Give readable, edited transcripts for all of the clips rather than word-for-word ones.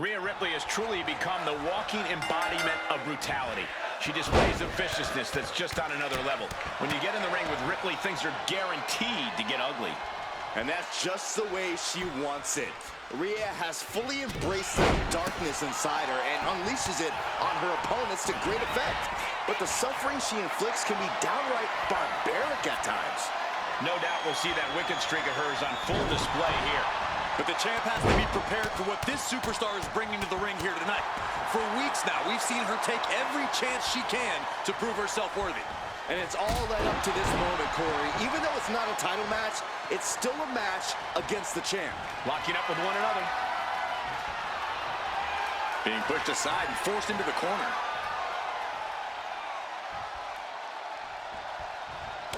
Rhea Ripley has truly become the walking embodiment of brutality. She displays a viciousness that's just on another level. When you get in the ring with Ripley, things are guaranteed to get ugly. And that's just the way she wants it. Rhea has fully embraced the darkness inside her and unleashes it on her opponents to great effect. But the suffering she inflicts can be downright barbaric at times. No doubt we'll see that wicked streak of hers on full display here. But the champ has to be prepared for what this superstar is bringing to the ring here tonight. For weeks now, we've seen her take every chance she can to prove herself worthy. And it's all led up to this moment, Corey. Even though it's not a title match, it's still a match against the champ. Locking up with one another. Being pushed aside and forced into the corner.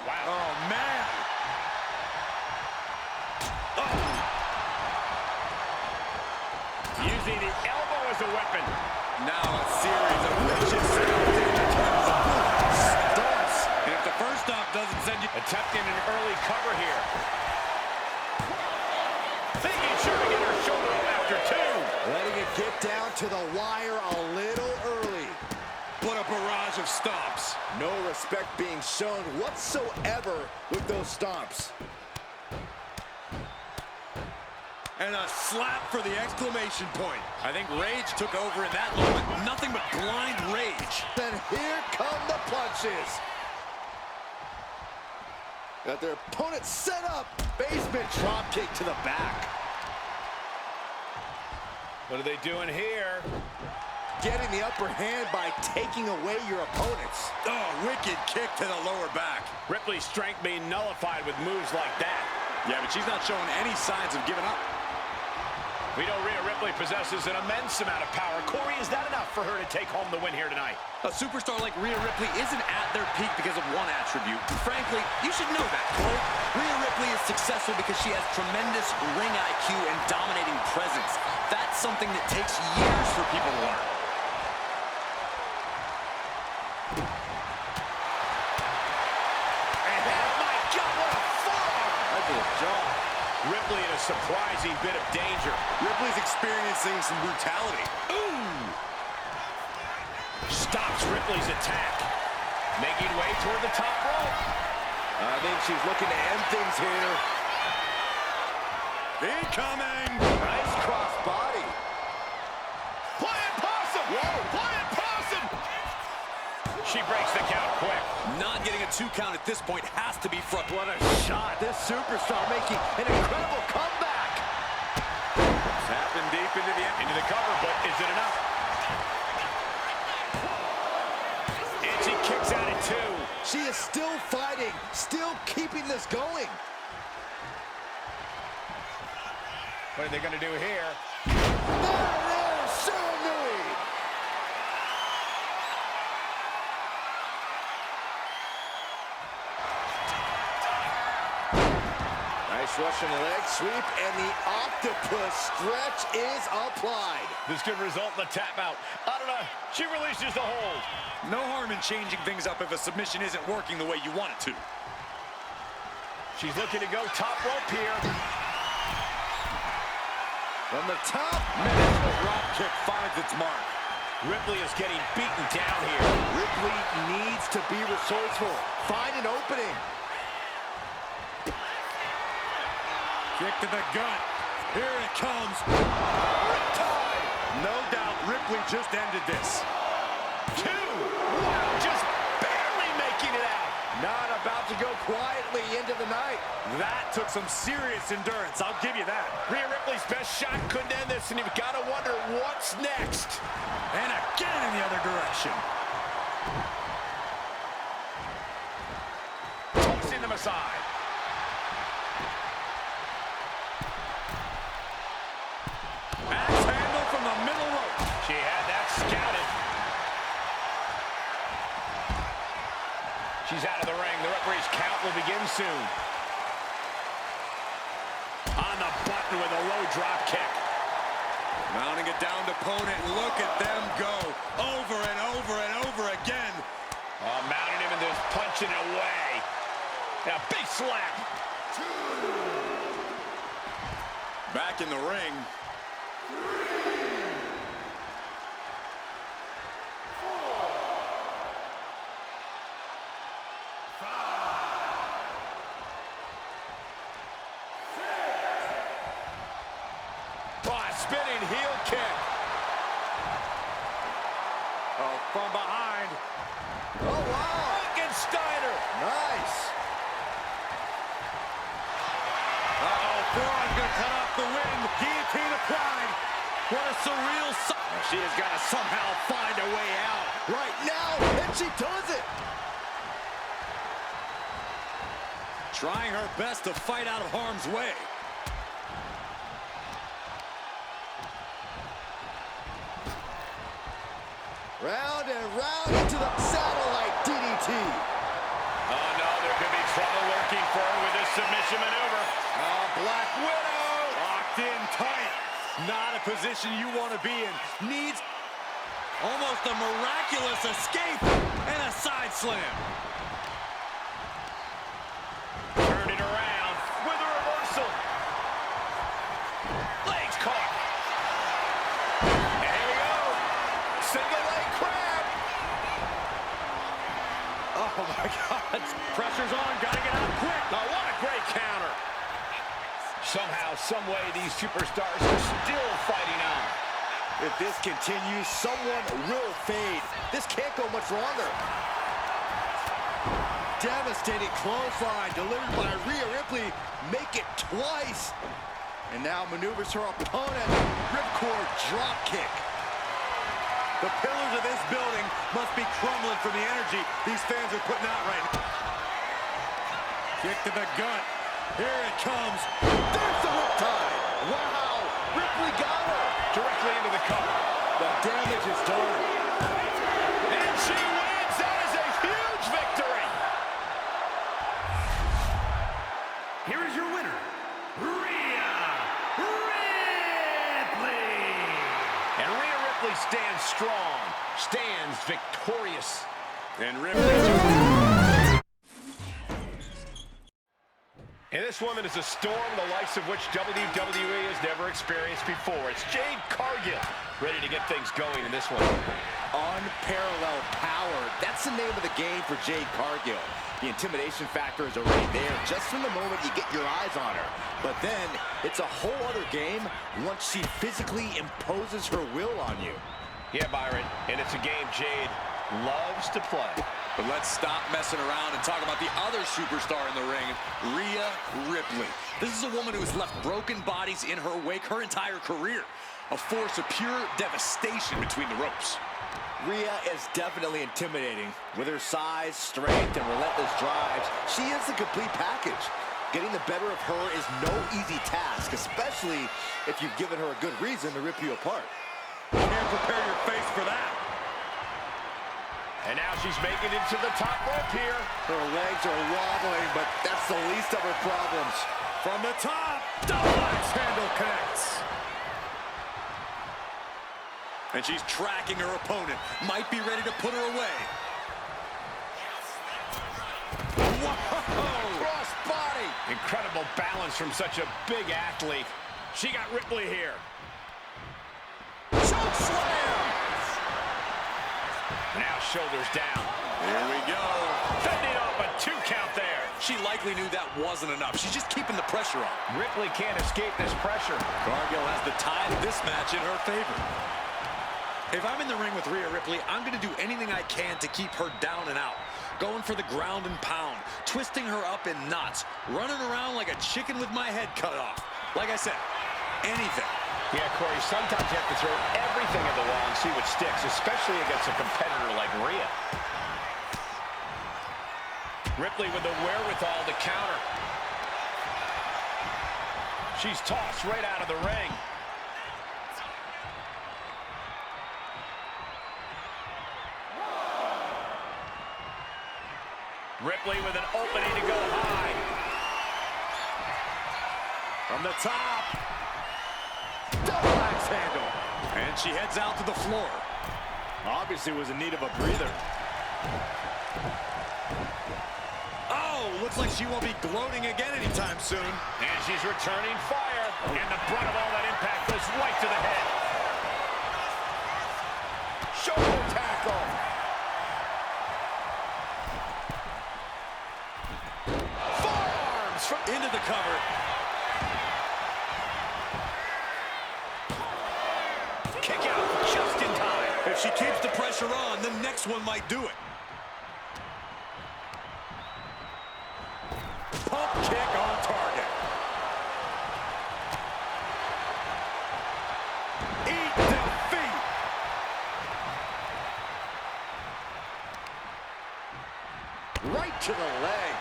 Wow. Oh, man. Using the elbow as a weapon. Now a series of vicious stomps. And if the first stomp doesn't send you... Attempting an early cover here. Thinking sure to get her shoulder up after two. Letting it get down to the wire a little early. What a barrage of stomps. No respect being shown whatsoever with those stomps. And a slap for the exclamation point. I think rage took over in that moment. Nothing but blind rage. Then here come the punches. Got their opponent set up. Basement dropkick to the back. What are they doing here? Getting the upper hand by taking away your opponents. Oh, wicked kick to the lower back. Ripley's strength being nullified with moves like that. Yeah, but she's not showing any signs of giving up. We know Rhea Ripley possesses an immense amount of power. Corey, is that enough for her to take home the win here tonight? A superstar like Rhea Ripley isn't at their peak because of one attribute. Frankly, you should know that, Corey. Rhea Ripley is successful because she has tremendous ring IQ and dominating presence. That's something that takes years for people to learn. And my God, what a fall! Ugly jaw. Ripley in a surprising bit of danger. Ripley's experiencing some brutality. Ooh! Stops Ripley's attack. Making way toward the top rope. I think she's looking to end things here. Incoming! Nice cross body. Flying possum! Whoa! Flying possum! She breaks the count quick. Not getting a 2 count at this point has to be front. What a shot. This superstar making an incredible comeback. Tapping deep into the cover, but is it enough? And she kicks out at 2. She is still fighting, still keeping this going. What are they going to do here? There is Shanui. Nice Russian leg sweep, and the octopus stretch is applied. This could result in a tap out. I don't know. She releases the hold. No harm in changing things up if a submission isn't working the way you want it to. She's looking to go top rope here. From the top, The drop kick finds its mark. Ripley is getting beaten down here. Ripley needs to be resourceful. Find an opening. Kick to the gut. Here it comes. Riptide. No doubt Ripley just ended this. 2. Wow, just barely making it out. Not about to go quietly into the night. That took some serious endurance, I'll give you that. Rhea Ripley's best shot couldn't end this, and you've got to wonder what's next. And again in the other direction. Tossing them aside. Axe handle from the middle rope. She had that scouted. She's out of the ring. The referee's count will begin soon. On the button with a low drop kick. Mounting a downed opponent. Look at them go. Over and over and over again. Mounting him and just punching it away. Now, big slap. Back in the ring. Spinning heel kick. Oh, from behind. Oh, wow. Frankensteiner. Nice. Uh-oh, forearm's gonna cut off the wind. Guillotine applied. What a surreal sight. She has got to somehow find a way out. Right now, and she does it. Trying her best to fight out of harm's way. Round and round into the satellite DDT. Oh, no, there could be trouble lurking for her with this submission maneuver. Oh, Black Widow. Locked in tight. Not a position you want to be in. Needs almost a miraculous escape and a side slam. Turned it around with a reversal. Legs caught. And here we go. Single leg crab. Oh, my God. Pressure's on. Got to get out quick. Oh, what a great counter. Somehow, some way, these superstars are still fighting on. If this continues, someone will fade. This can't go much longer. Devastating clothesline delivered by Rhea Ripley. Make it twice. And now maneuvers her opponent. Ripcord drop kick. The pillars of this building must be crumbling from the energy these fans are putting out right now. Kick to the gut. Here it comes. There's the riptide. Wow. Ripley got her. Directly into the cover. The damage is done. And she wins. That is a huge victory. Here is your winner, Rhea Ripley. And Rhea Ripley stands strong, stands victorious. And Ripley... And this woman is a storm, the likes of which WWE has never experienced before. It's Jade Cargill, ready to get things going in this one. Unparalleled power. That's the name of the game for Jade Cargill. The intimidation factor is already there just from the moment you get your eyes on her. But then it's a whole other game once she physically imposes her will on you. Yeah, Byron, and it's a game Jade loves to play. But let's stop messing around and talk about the other superstar in the ring, Rhea Ripley. This is a woman who has left broken bodies in her wake her entire career. A force of pure devastation between the ropes. Rhea is definitely intimidating. With her size, strength, and relentless drives, she is the complete package. Getting the better of her is no easy task, especially if you've given her a good reason to rip you apart. Can't prepare your face for that. And now she's making it to the top rope here. Her legs are wobbling, but that's the least of her problems. From the top, double axe handle connects. And she's tracking her opponent. Might be ready to put her away. Whoa! Cross body. Incredible balance from such a big athlete. She got Ripley here. Choke slam. Now shoulders down. Here we go. Fending off a 2 count there. She likely knew that wasn't enough. She's just keeping the pressure on. Ripley can't escape this pressure. Cargill has the tide of this match in her favor. If I'm in the ring with Rhea Ripley, I'm going to do anything I can to keep her down and out. Going for the ground and pound, twisting her up in knots, running around like a chicken with my head cut off. Like I said, anything. Yeah, Corey, sometimes you have to throw everything at the wall and see what sticks, especially against a competitor like Rhea. Ripley with the wherewithal to counter. She's tossed right out of the ring. Ripley with an opening to go high. From the top. Double axe handle. And she heads out to the floor. Obviously was in need of a breather. Oh, looks like she won't be gloating again anytime soon. And she's returning fire. And the brunt of all that impact goes right to the head. Shoulder tackle. from into the cover. Kick out just in time. If she keeps the pressure on, the next one might do it. Pump kick on target. Eat defeat. Right to the leg.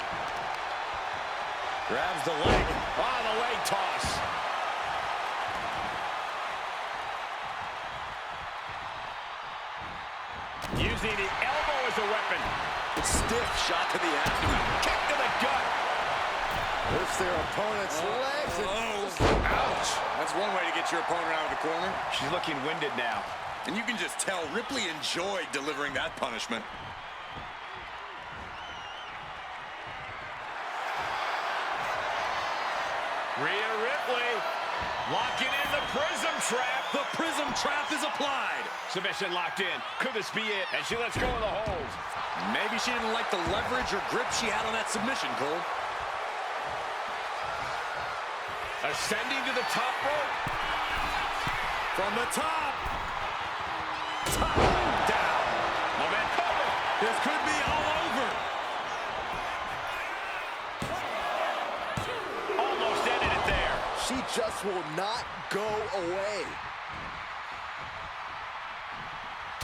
Grabs the leg. Oh, the leg toss. Using the elbow as a weapon. Stiff shot to the abdomen. Kick to the gut. Lifts their opponent's legs. Ouch. That's one way to get your opponent out of the corner. She's looking winded now. And you can just tell Ripley enjoyed delivering that punishment. Rhea Ripley locking in the prism trap. The prism trap is applied. Submission locked in. Could this be it? And she lets go of the hold. Maybe she didn't like the leverage or grip she had on that submission, Cole. Ascending to the top rope. From the top. Top down. Momentum. This could be all over. Almost ended it there. She just will not go away.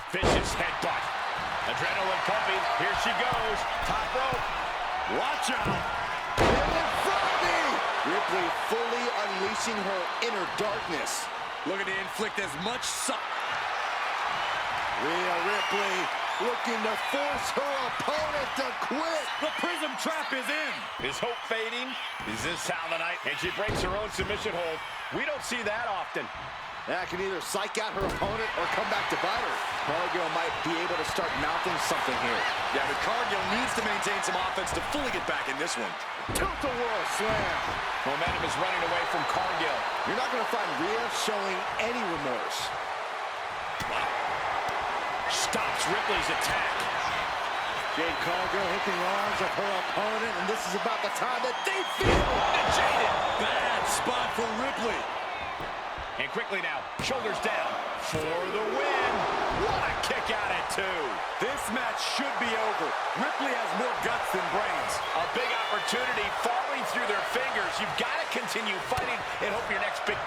Vicious headbutt. Adrenaline pumping. Here she goes. Top rope. Watch out. Ripley fully unleashing her inner darkness. Looking to inflict as much Rhea Ripley looking to force her opponent to quit. The prism trap is in. Is hope fading? Is this how the night? And she breaks her own submission hold. We don't see that often. That can either psych out her opponent or come back to bite her. Cargill might be able to start mouthing something here. Yeah, but Cargill needs to maintain some offense to fully get back in this one. Tilt-a-whirl slam. Momentum is running away from Cargill. You're not going to find Rhea showing any remorse. Stops Ripley's attack. Jade Cargill hit the arms of her opponent, and this is about the time that they feel. Jaded. Bad spot for Ripley. And quickly now, shoulders down for the win. What a kick out at 2. This match should be over. Ripley has more guts than brains. A big opportunity falling through their fingers. You've got to continue fighting and hope your next big...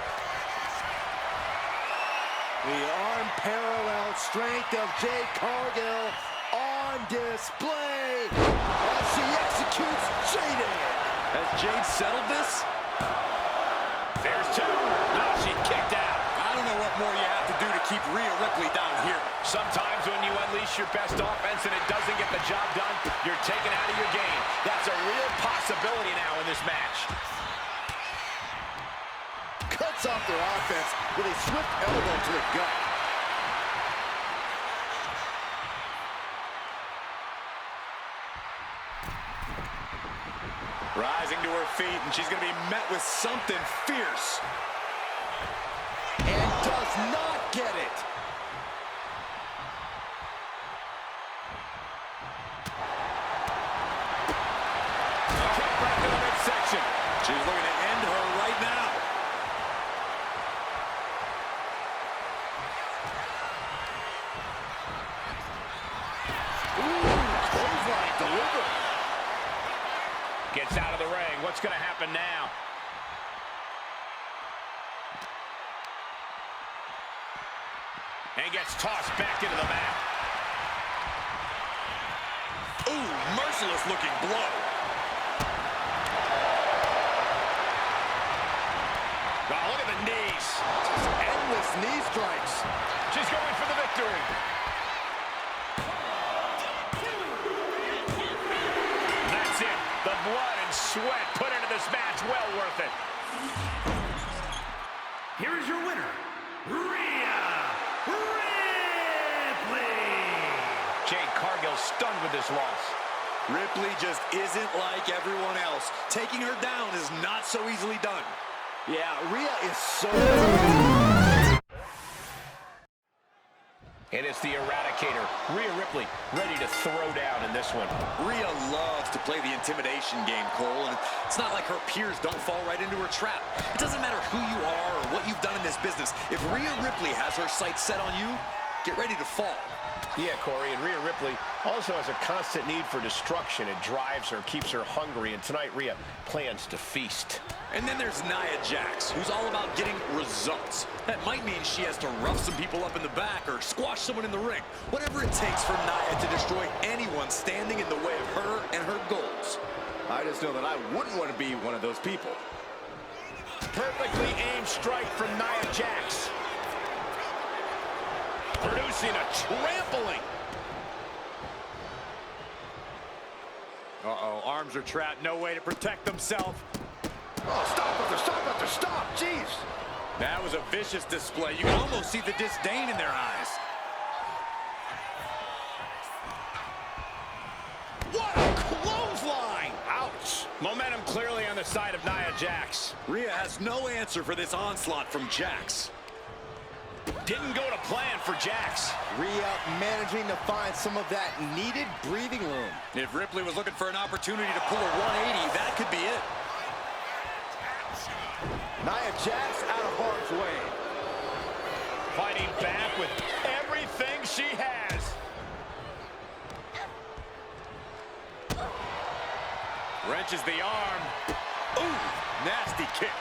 The unparalleled strength of Jade Cargill on display as she executes Jaded. Has Jade settled this? There's 2. Now she kicked out. I don't know what more you have to do to keep Rhea Ripley down here. Sometimes when you unleash your best offense and it doesn't get the job done, you're taken out of your game. That's a real possibility now in this match. Cuts off their offense with a swift elbow to the gut. Rising to her feet, and she's going to be met with something fierce. And does not get it. Kick back to the midsection. She's looking to end her right now. Ooh, clothesline delivered. Gets out of the ring. What's going to happen now? And gets tossed back into the mat. Ooh, merciless looking blow. Oh, look at the knees. Just endless knee strikes. She's going for the victory. That's it. The blood and sweat put into this match. Well worth it. Here is your winner, Rhea Ripley. Jade Cargill stunned with this loss. Ripley just isn't like everyone else. Taking her down is not so easily done. Yeah, Rhea is so... And it's the Eradicator, Rhea Ripley, ready to throw down in this one. Rhea loves to play the intimidation game, Cole, and it's not like her peers don't fall right into her trap. It doesn't matter who you are or what you've done in this business. If Rhea Ripley has her sights set on you, get ready to fall. Yeah, Corey, and Rhea Ripley also has a constant need for destruction. It drives her, keeps her hungry, and tonight Rhea plans to feast. And then there's Nia Jax, who's all about getting results. That might mean she has to rough some people up in the back or squash someone in the ring. Whatever it takes for Nia to destroy anyone standing in the way of her and her goals. I just know that I wouldn't want to be one of those people. Perfectly aimed strike from Nia Jax. Producing a trampling. Uh-oh, arms are trapped, no way to protect themselves. Oh, stop after stop after stop, jeez. That was a vicious display. You can almost see the disdain in their eyes. What a clothesline! Ouch! Momentum clearly on the side of Nia Jax. Rhea has no answer for this onslaught from Jax. Didn't go to plan for Jax. Rhea managing to find some of that needed breathing room. If Ripley was looking for an opportunity to pull a 180, that could be it. Nia Jax out of harm's way. Fighting back with everything she has. Wrenches the arm. Ooh, nasty kick.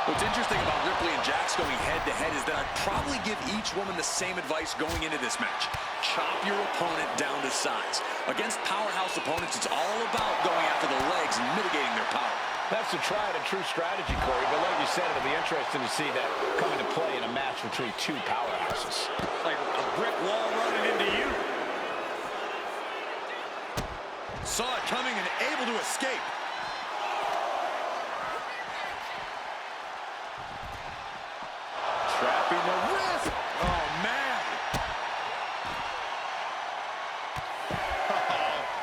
What's interesting about Ripley and Jax going head-to-head is that I'd probably give each woman the same advice going into this match. Chop your opponent down to size. Against powerhouse opponents, it's all about going after the legs and mitigating their power. That's a tried and true strategy, Corey, but like you said, it'll be interesting to see that come into play in a match between two powerhouses. Like a brick wall running into you. Saw it coming and able to escape. Trapping the wrist. Oh, man.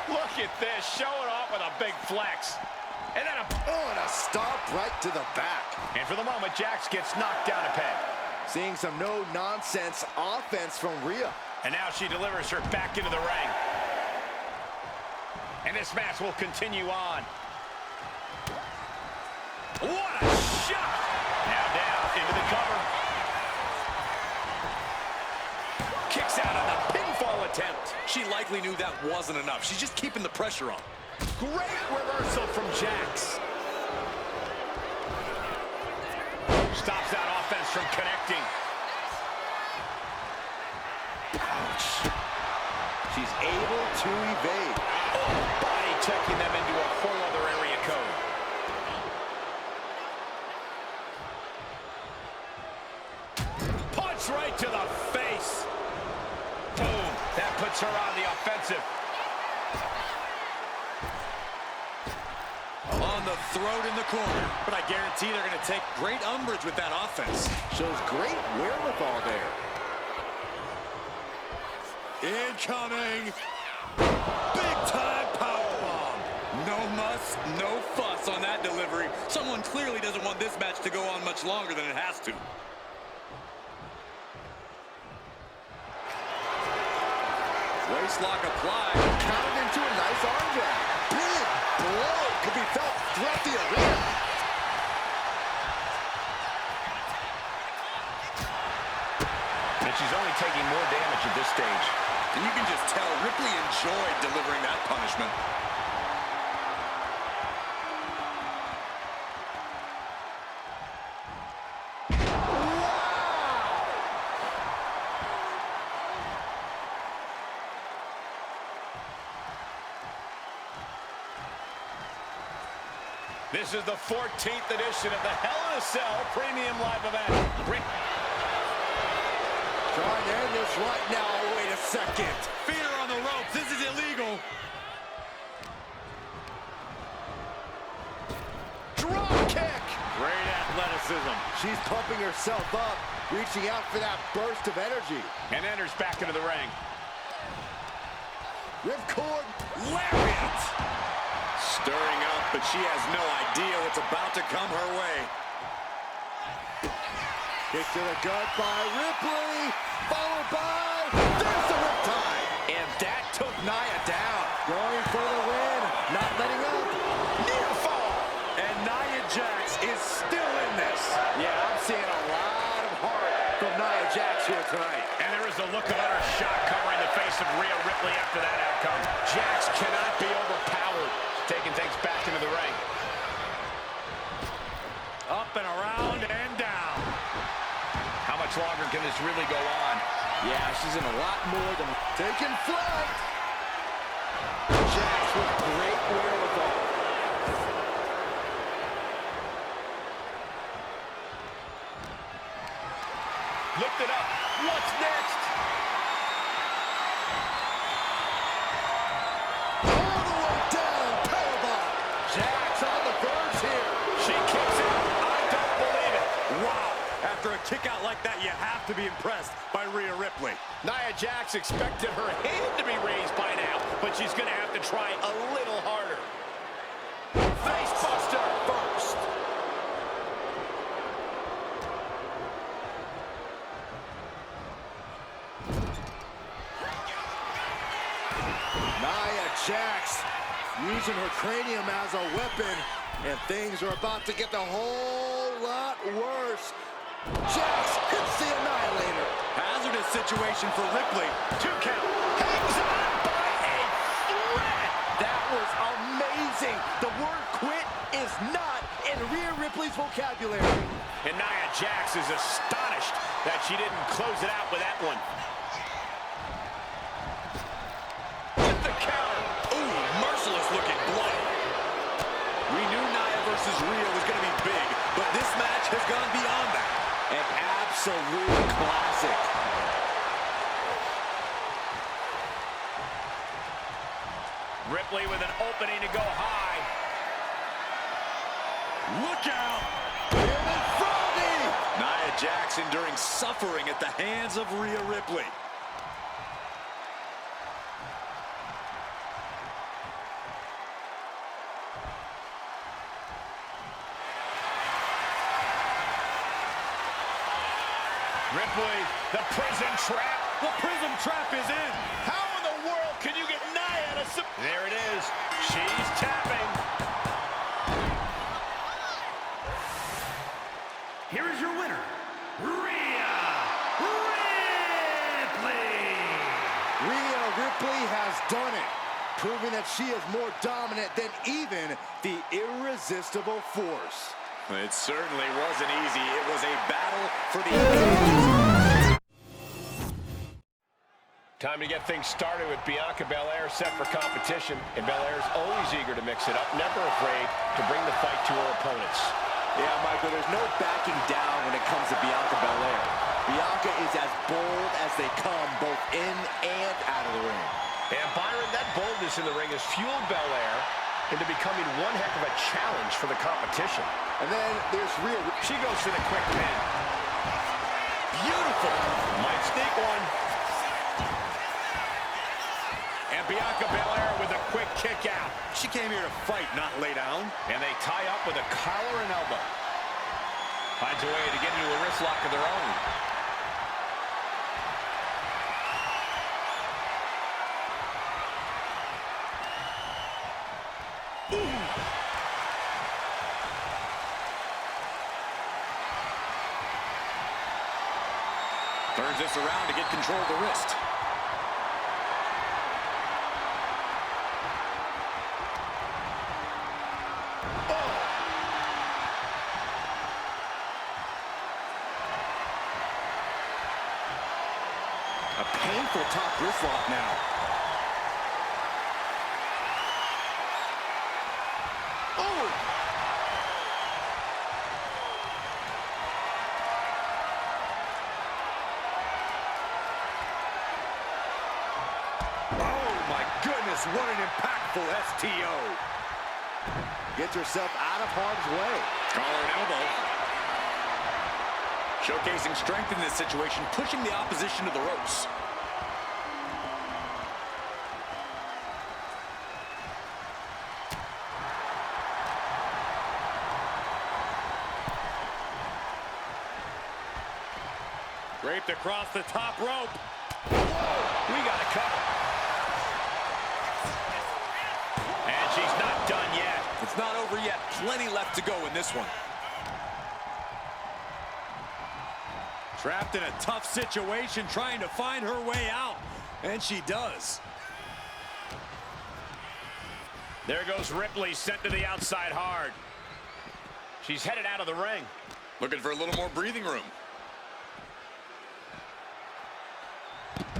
Look at this, showing off with a big flex. And then and a stomp right to the back. And for the moment, Jax gets knocked down a peg. Seeing some no-nonsense offense from Rhea. And now she delivers her back into the ring. And this match will continue on. What a shot! Now down into the cover. Kicks out on the pinfall attempt. She likely knew that wasn't enough. She's just keeping the pressure on. Great reversal from Jax. Stops that offense from connecting. Ouch. She's able to evade. Oh, body checking them into a whole other area code. Punch right to the face. Boom. That puts her on the offensive. On the throat in the corner. But I guarantee they're going to take great umbrage with that offense. Shows great wherewithal there. Incoming. Big time powerbomb. No muss, no fuss on that delivery. Someone clearly doesn't want this match to go on much longer than it has to. Waistlock applied. Counted into a nice arm drag. Big blow could be felt throughout the arena. And she's only taking more damage at this stage. And you can just tell Ripley enjoyed delivering that punishment. This is the 14th edition of the Hell in a Cell Premium Live event. Trying to end this right now. Wait a second. Feet are on the ropes. This is illegal. Drop kick. Great athleticism. She's pumping herself up, reaching out for that burst of energy. And enters back into the ring. Ripcord Lariat. Stirring up, but she has no idea what's about to come her way. kick to the gut by Ripley, followed by there's the riptide. And that took Nia down. Going for the win. not letting up. Near fall. And Nia Jax is still in this. Yeah, I'm seeing a lot of heart from Nia Jax here tonight. And there is a look of utter shock covering the face of Rhea Ripley after that outcome. Jax cannot be overpowered. Taking things back into the ring. Up and around and down. How much longer can this really go on? Yeah, she's in a lot more than taking flight. Jax with great wherewithal. Lift it up. What's next? All the way down, powerbomb. Jax on the verge here. She kicks out. I don't believe it. Wow. After a kick out like that, you have to be impressed by Rhea Ripley. Nia Jax expected her hand to be raised by now, but she's going to have to try a little harder. Face buster first. Nia Jax using her cranium as a weapon, and things are about to get a whole lot worse. Jax hits the Annihilator. Hazardous situation for Ripley. 2 count. Hangs on by a thread. That was amazing. The word quit is not in Rhea Ripley's vocabulary. And Nia Jax is astonished that she didn't close it out with that one. With the counter. Ooh, merciless looking blow. We knew Nia versus Rhea was going to be big, but this match has gone beyond that. An absolute classic. Ripley with an opening to go high. Look out! Nia Jax enduring suffering at the hands of Rhea Ripley. Ripley, the prison trap. The prison trap is in. How in the world can you get Nia to There it is. She's tapping. Here is your winner, Rhea Ripley. Rhea Ripley has done it, proving that she is more dominant than even the irresistible force. It certainly wasn't easy. It was a battle for the... Time to get things started with Bianca Belair set for competition. And Belair's always eager to mix it up, never afraid to bring the fight to her opponents. Yeah, Michael, there's no backing down when it comes to Bianca Belair. Bianca is as bold as they come, both in and out of the ring. And Byron, that boldness in the ring has fueled Belair into becoming one heck of a challenge for the competition. And then there's Rhea. She goes for the quick pin. Beautiful. Might sneak one. And Bianca Belair with a quick kick out. She came here to fight, not lay down. And they tie up with a collar and elbow. Finds a way to get into a wrist lock of their own. Turns this around to get control of the wrist. A painful top wrist lock now. Oh! Goodness, what an impactful STO. Get yourself out of harm's way. Collar and elbow. Showcasing strength in this situation, pushing the opposition to the ropes. Draped across the top rope. Whoa, we got a cover. And she's not It's not over yet. Plenty left to go in this one. Trapped in a tough situation, trying to find her way out. And she does. There goes Ripley, sent to the outside hard. She's headed out of the ring. Looking for a little more breathing room.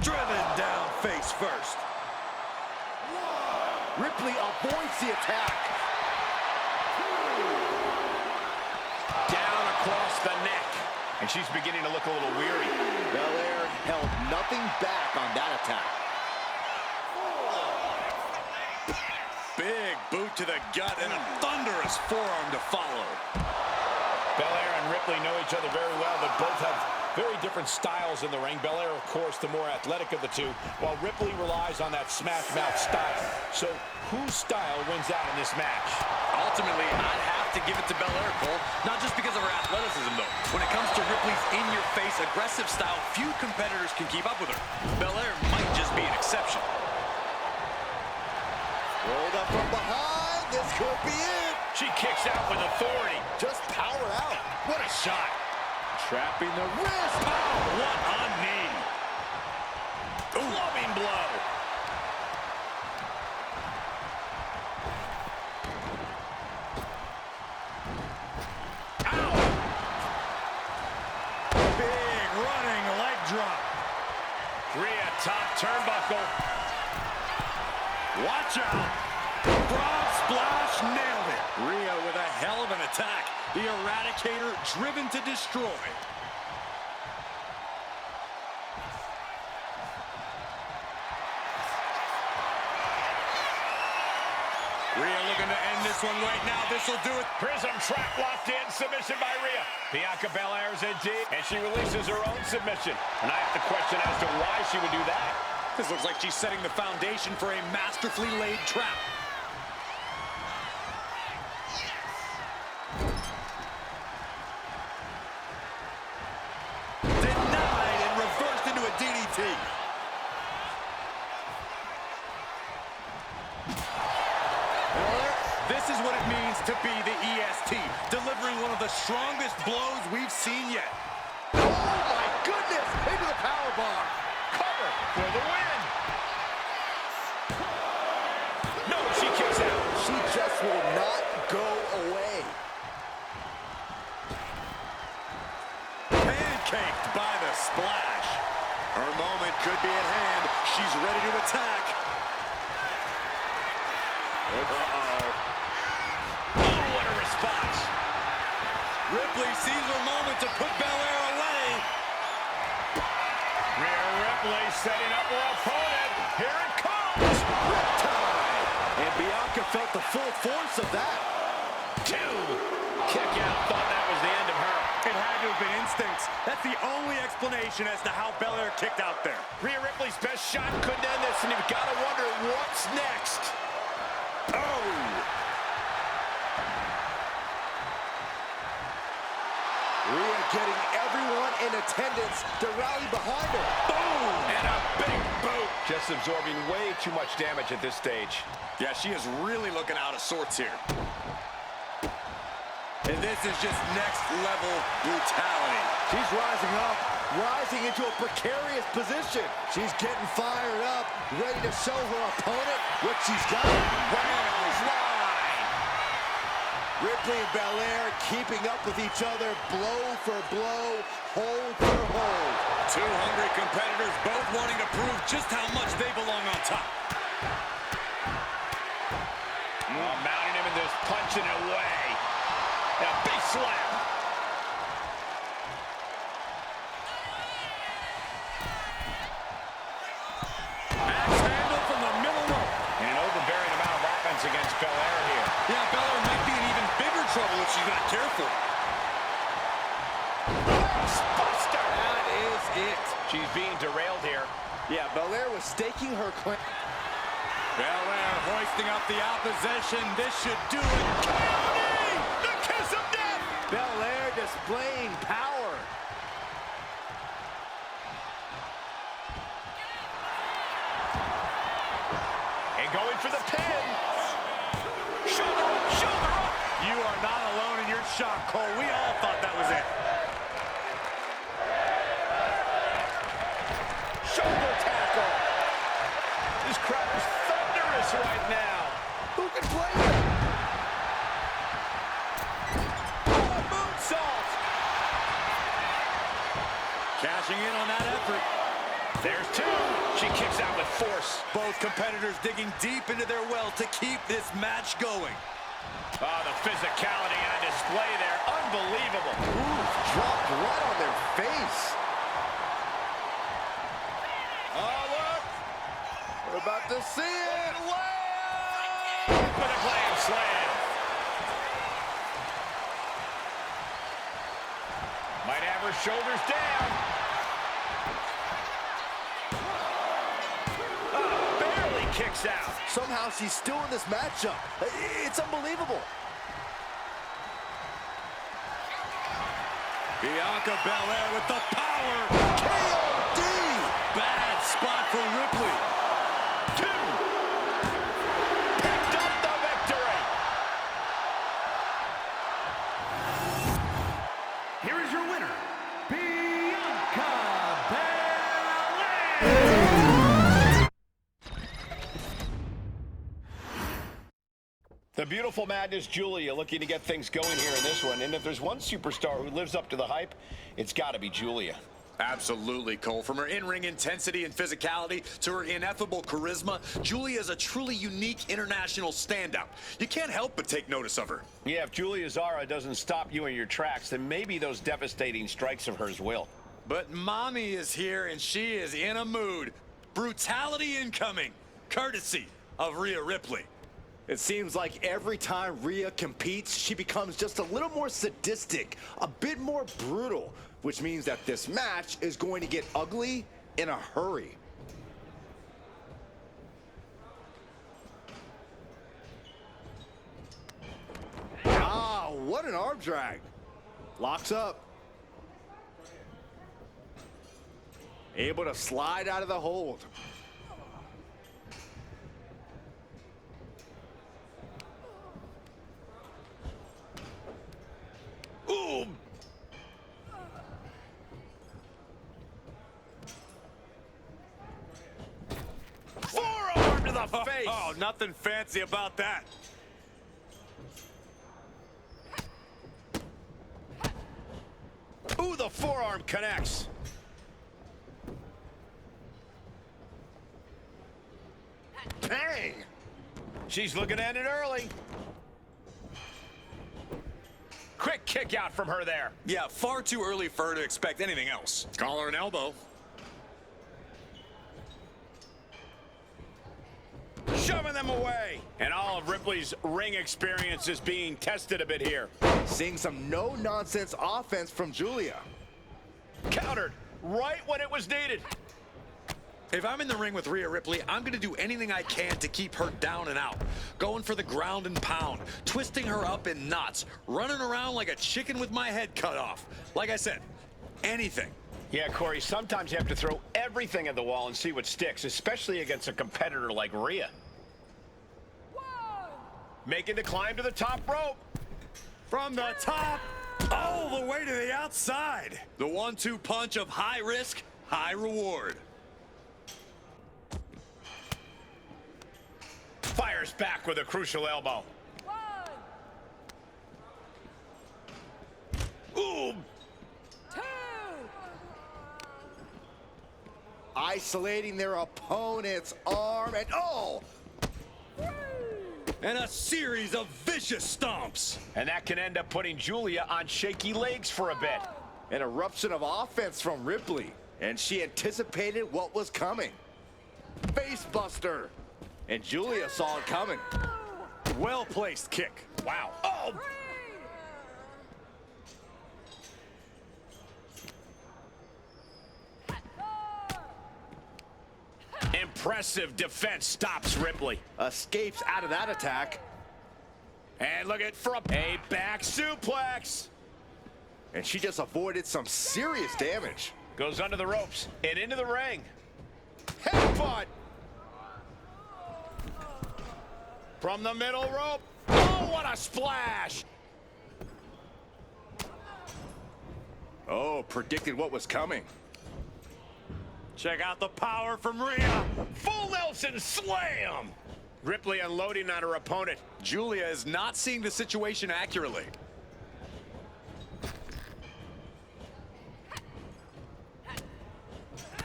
Driven down face first. Ripley avoids the attack. Down across the neck. And she's beginning to look a little weary. Belair held nothing back on that attack. Big boot to the gut and a thunderous forearm to follow. Belair and Ripley know each other very well, but both have very different styles in the ring. Belair, of course, the more athletic of the two, while Ripley relies on that smash mouth style. So whose style wins out in this match? Ultimately, I'd have to give it to Belair, Cole. Not just because of her athleticism, though. When it comes to Ripley's in-your-face aggressive style, few competitors can keep up with her. Belair might just be an exception. Rolled up from behind. This could be it. She kicks out with authority. Just power out. What a shot. Trapping the wrist. Oh, what a knee. Loving blow. Ow. Big running leg drop. Rhea, top turnbuckle. Watch out. Frog splash, nailed it. Rhea with a hell of an attack. The Eradicator driven to destroy. Rhea looking to end this one right now. This will do it. Prism trap locked in. Submission by Rhea. Bianca Belair's in deep, and she releases her own submission. And I have to question as to why she would do that. This looks like she's setting the foundation for a masterfully laid trap. Denied and reversed into a DDT. This is what it means to be the EST, delivering one of the strongest blows we've seen yet. Oh, my goodness. Into the powerbomb. Cover For the win. No, she kicks out. She just will not go away. Pancaked by the splash. Her moment could be at hand. She's ready to attack. Uh-oh. Oh, what a response. Ripley sees her moment to put Belair away. Rhea Ripley setting up her opponent. Here it comes. Riptide. And Bianca felt the full force of that. Two. Kick out. Thought that was the end of her. It had to have been instincts. That's the only explanation as to how Belair kicked out there. Rhea Ripley's best shot couldn't end this, and you've got to wonder what's next. Oh. Rhea getting everyone in attendance to rally behind her. Boom. And a big boot. Just absorbing way too much damage at this stage. Yeah, she is really looking out of sorts here. And this is just next level brutality. She's rising up, rising into a precarious position. She's getting fired up, ready to show her opponent what she's got. Line. Ripley and Belair keeping up with each other, blow for blow, hold for hold. Two hungry competitors both wanting to prove just how much they belong on top. Mounting him and just punching it away. And a big slap. Axe handle from the middle rope. And an overbearing amount of offense against Belair here. Yeah, Belair might be in even bigger trouble if she's not careful. Buster. That is it. She's being derailed here. Yeah, Belair was staking her claim. Belair hoisting up the opposition. This should do it. The kiss of death. Belair displaying power. And going for the pin. Shoulder, shoulder shot, Cole. We all thought that was it. Shoulder tackle. This crowd is thunderous right now. Who can play it? Oh, a moonsault. Cashing in on that effort. There's two. She kicks out with force. Both competitors digging deep into their well to keep this match going. Oh, the physicality on display there. Unbelievable. Ooh, dropped right on their face. Oh, look. We're about to see it. With a glam slam. Might have her shoulders down. Oh, barely kicks out. Somehow she's still in this matchup. It's unbelievable. Bianca Belair with the power. KOD! Bad spot for Ripley. Two. Picked up the victory. Here is your winner, Bianca Belair. The beautiful Madness Julia looking to get things going here in this one. And if there's one superstar who lives up to the hype, it's got to be Julia. Absolutely, Cole. From her in-ring intensity and physicality to her ineffable charisma, Julia is a truly unique international standout. You can't help but take notice of her. Yeah, if Julia's aura doesn't stop you in your tracks, then maybe those devastating strikes of hers will. But Mami is here, and she is in a mood. Brutality incoming, courtesy of Rhea Ripley. It seems like every time Rhea competes, she becomes just a little more sadistic, a bit more brutal, which means that this match is going to get ugly in a hurry. Ah, what an arm drag. Locks up. Able to slide out of the hold. Ooh! Forearm to the face! Oh, nothing fancy about that. Ooh, the forearm connects. Bang! She's looking at it early. Quick kick out from her there. Yeah, far too early for her to expect anything else. Call her an elbow. Shoving them away. And all of Ripley's ring experience is being tested a bit here. Seeing some no-nonsense offense from Julia. Countered right when it was needed. If I'm in the ring with Rhea Ripley, I'm going to do anything I can to keep her down and out. Going for the ground and pound, twisting her up in knots, running around like a chicken with my head cut off. Like I said, anything. Yeah, Corey, sometimes you have to throw everything at the wall and see what sticks, especially against a competitor like Rhea. Making the climb to the top rope. From the top, all the way to the outside. The 1-2 punch of high risk, high reward. Fires back with a crucial elbow. Ooh. Isolating their opponent's arm and oh! And a series of vicious stomps. And that can end up putting Julia on shaky legs for a bit. An eruption of offense from Ripley. And she anticipated what was coming. Face buster. And Julia saw it coming. Well-placed kick. Wow. Oh! Impressive defense stops Ripley. Escapes out of that attack. And look at a back suplex. And she just avoided some serious damage. Goes under the ropes and into the ring. Headbutt. From the middle rope. Oh, what a splash. Oh, predicted what was coming. Check out the power from Rhea. Full Nelson slam. Ripley unloading on her opponent. Julia is not seeing the situation accurately.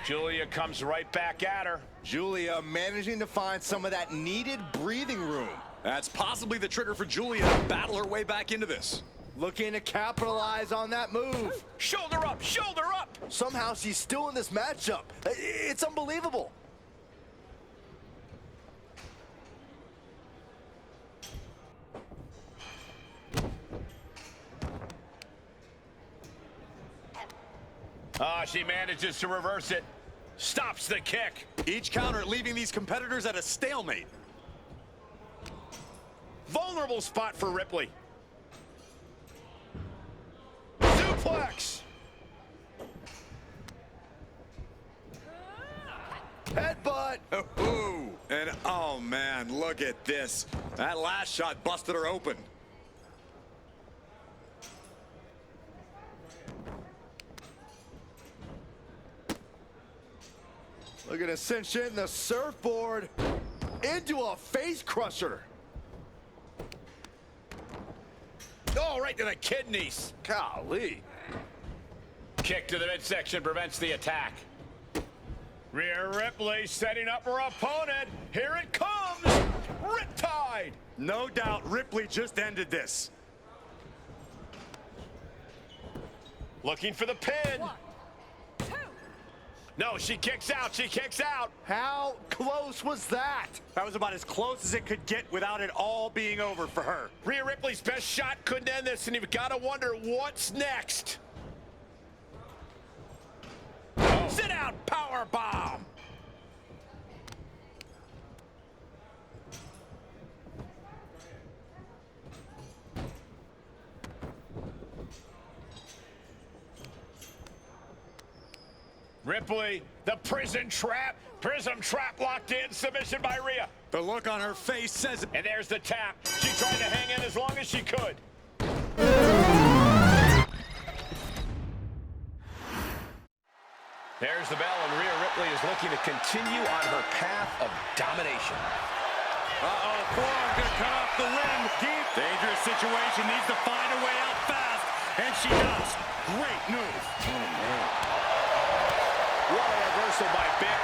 Julia comes right back at her. Julia managing to find some of that needed breathing room. That's possibly the trigger for Julia to battle her way back into this. Looking to capitalize on that move. Shoulder up, shoulder up. Somehow she's still in this matchup. It's unbelievable. Oh, she manages to reverse it. Stops the kick. Each counter leaving these competitors at a stalemate. Vulnerable spot for Ripley. Suplex. Headbutt. Ooh. And oh man, look at this. That last shot busted her open. Looking to cinch in the surfboard into a face crusher. Oh, right to the kidneys. Golly. Kick to the midsection prevents the attack. Rhea Ripley setting up her opponent. Here it comes. Riptide. No doubt Ripley just ended this. Looking for the pin. 1, 2. No, she kicks out. She kicks out. How close was that? That was about as close as it could get without it all being over for her. Rhea Ripley's best shot couldn't end this, and you've got to wonder what's next. Oh. Sit down, power bomb. Ripley, the prison trap. Prism trap locked in. Submission by Rhea. The look on her face says it. And there's the tap. She tried to hang in as long as she could. There's the bell, and Rhea Ripley is looking to continue on her path of domination. Uh-oh, forearm gonna cut off the limb. Deep. Dangerous situation, needs to find a way out fast. And she does. Great move. Oh, man. What a reversal by Bick.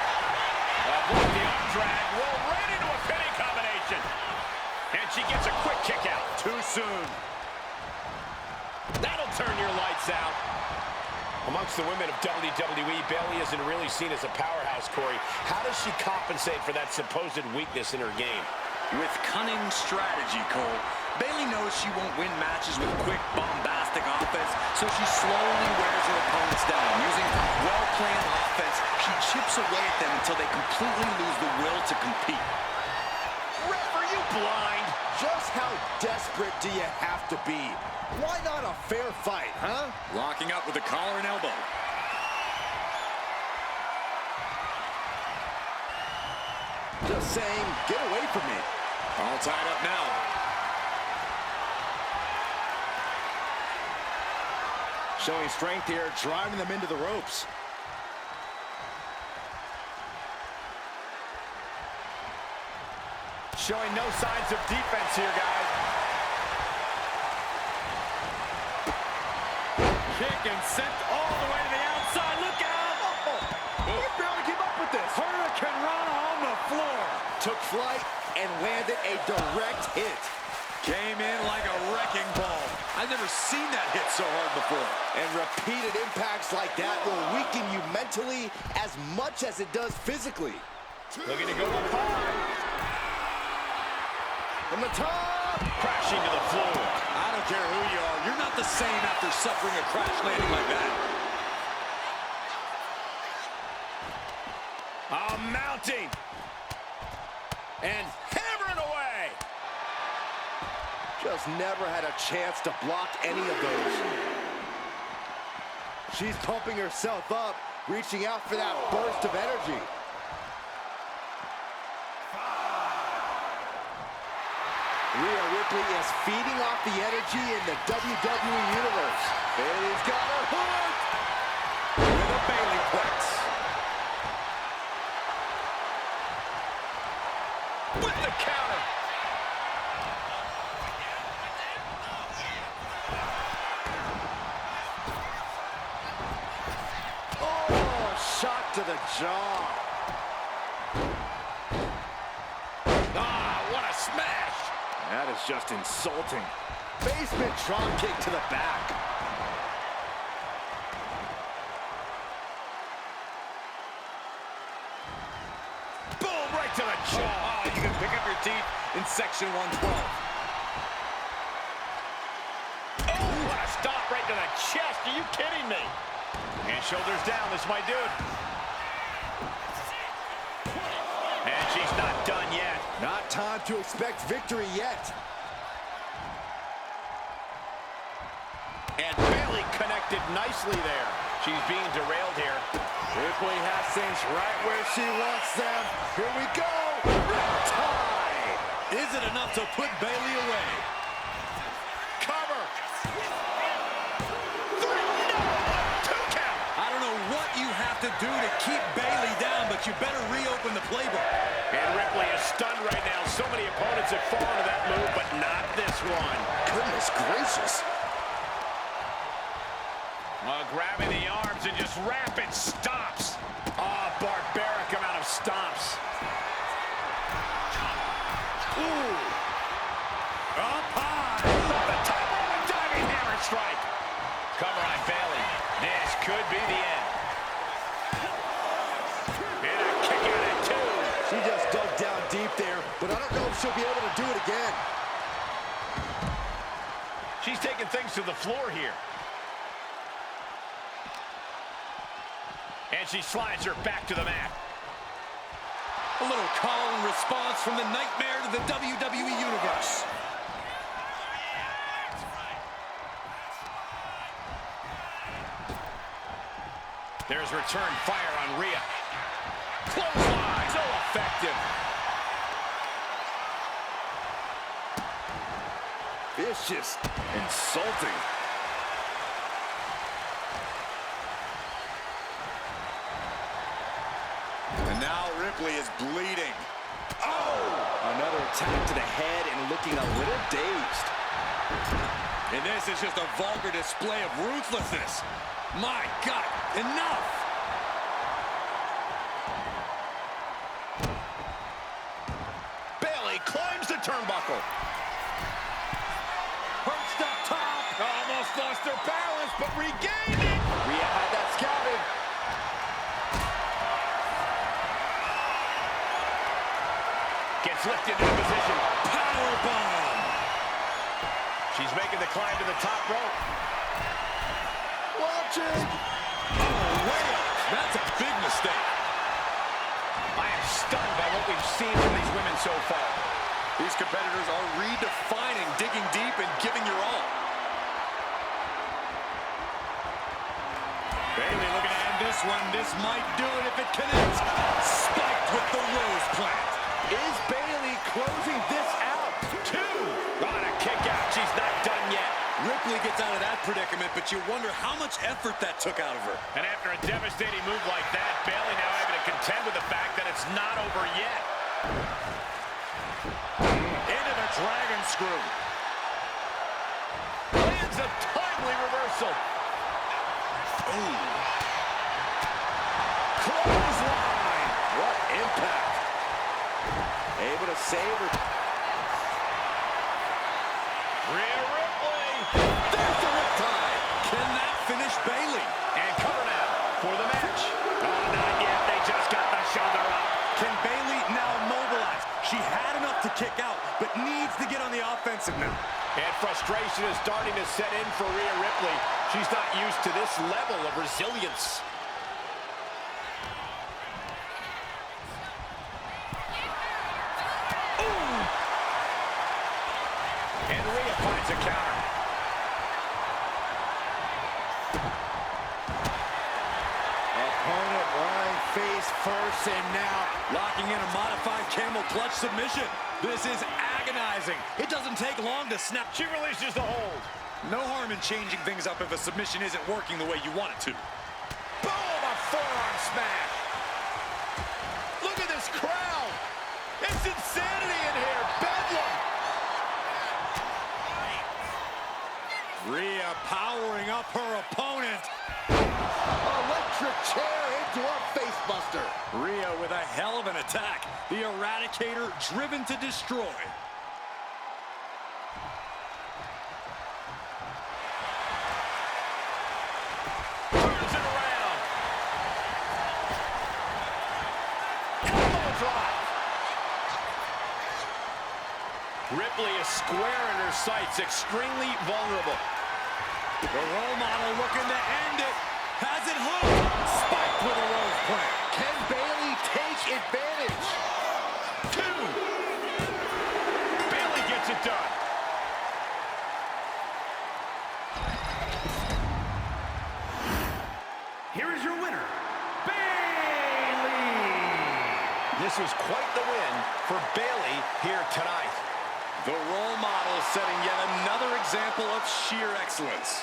Block the arm drag. Well, right into a pinning combination. And she gets a quick kick out. Too soon. That'll turn your lights out. Amongst the women of WWE, Bayley isn't really seen as a powerhouse, Corey. How does she compensate for that supposed weakness in her game? With cunning strategy, Cole. Bayley knows she won't win matches with quick, bombastic offense, so she slowly wears her opponents down. Using well-planned offense, she chips away at them until they completely lose the will to compete. Ref, are you blind? Just how desperate do you have to be? Why not a fair fight, huh? Locking up with the collar and elbow. Just saying, get away from me. All tied up now. Showing strength here, driving them into the ropes. Showing no signs of defense here, guys. Kick and sent all the way to the outside. Look out! You barely keep up with this. Hurricane Rana on the floor. Took flight and landed a direct hit. Came in like a wrecking ball. I've never seen that hit so hard before. And repeated impacts like that will weaken you mentally as much as it does physically. Looking to go up high. From the top. Crashing to the floor. I don't care who you are. You're not the same after suffering a crash landing like that. Mounting. And hammering away. Just never had a chance to block any of those. She's pumping herself up, reaching out for that burst of energy. Rhea Ripley is feeding off the energy in the WWE Universe. Bayley's got her hooked. jaw. Ah, what a smash! That is just insulting. Basement drop kick to the back. Boom, right to the jaw. Oh, you can pick up your teeth in section 112. Oh, what a stop right to the chest. Are you kidding me? And shoulders down. This might do it. And she's not done yet. Not time to expect victory yet. And Bayley connected nicely there. She's being derailed here. Ripley has things right where she wants them. Here we go. Riptide. Is it enough to put Bayley away? Cover. 3, no, 2 count. I don't know what you have to do to keep Bayley down, but you better reopen the playbook. And Ripley is stunned right now. So many opponents have fallen to that move, but not this one. Goodness gracious. Grabbing the arms and just rapid stomps. Oh, barbaric amount of stomps. Ooh. Up high. The top rope, a diving hammer strike. Cover on Bayley. This could be the end. And a kick out at 2. She just dug down deep there, but I don't know if she'll be able to do it again. She's taking things to the floor here. And she slides her back to the mat. A little call and response from the nightmare to the WWE Universe. There's return fire on Rhea. Clothesline, so effective. Vicious, insulting. And now Ripley is bleeding. Oh! Another attack to the head and looking a little dazed. And this is just a vulgar display of ruthlessness. My God, enough! Bayley climbs the turnbuckle. Perched up top. Almost lost her balance, but regained it. Rhea had that scouted. Gets lifted into position. Powerbomb! She's making the climb to the top rope. Watching. Oh, way up. That's a big mistake. I am stunned by what we've seen from these women so far. These competitors are redefining digging deep and giving your all. Bayley looking to end this one. This might do it if it connects. Spiked with the rose plant. Is Bayley closing this out? 2. On a kick out. She's not done yet. Ripley gets out of that predicament, but you wonder how much effort that took out of her. And after a devastating move like that, Bayley now having to contend with the fact that it's not over yet. Into the dragon screw. Lands a timely reversal. Ooh. Clothesline. What impact. Able to save her. Rhea Ripley. There's the riptide. Can that finish Bayley? And cover now for the match. Oh, not yet. They just got the shoulder up. Can Bayley now mobilize? She had enough to kick out, but needs to get on the offensive now. And frustration is starting to set in for Rhea Ripley. She's not used to this level of resilience. Ooh. And Rhea finds a counter. Opponent lying face first, and now Locking in a modified camel clutch submission. This is agonizing. It doesn't take long to snap. She releases the hold. No harm in changing things up if a submission isn't working the way you want it to. Boom, a forearm smash. Look at this crowd. It's insanity in here. Bedlam. Rhea powering up her opponent. electric chair into a facebuster. Rhea with a hell of an attack. The Eradicator driven to destroy. Turns it around. Elbow drop. Ripley is square in her sights, extremely vulnerable. The role model looking to end it. Has it hooked. Spiked with a rose plant. Can Bayley take advantage? 2. Bayley gets it done. Here is your winner, Bayley. This was quite the win for Bayley here tonight. The role model setting yet another example of sheer excellence.